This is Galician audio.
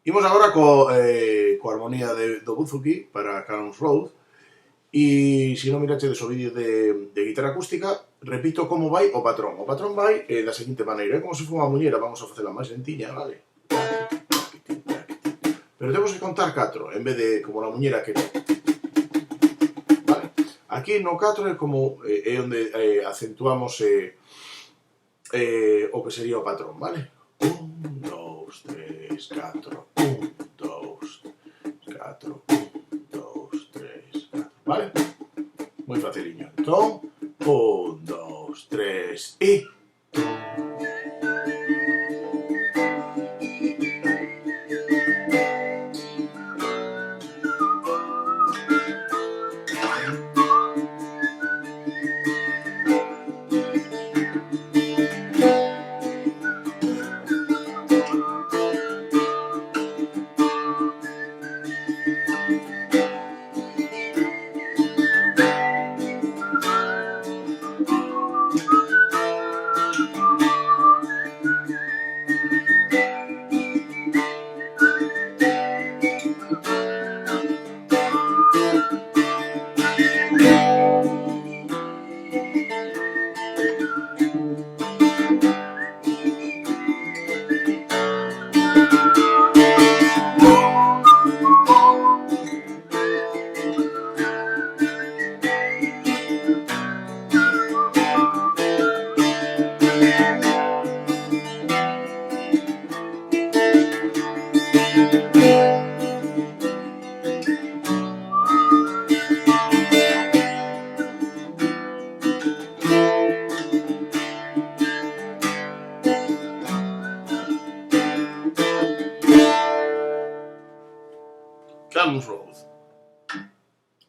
Imos agora coa armonía do Buzuki para Cannon's Road. E se non mirachedes o vídeo de guitarra acústica, repito como vai o patrón. O patrón vai da seguinte maneira, é como se for unha muñeira, vamos a facela máis lentiña, vale? Pero temos que contar 4, en vez de como na muñeira que... Vale? Aquí no 4 é como é onde acentuamos o que sería o patrón, vale? 1, 2, 3, 4, 1, 2, 4, 1, 2, 3, 4, vale? Moi faciliño. Entón, 1, 2, 3 e... Cannon's Road.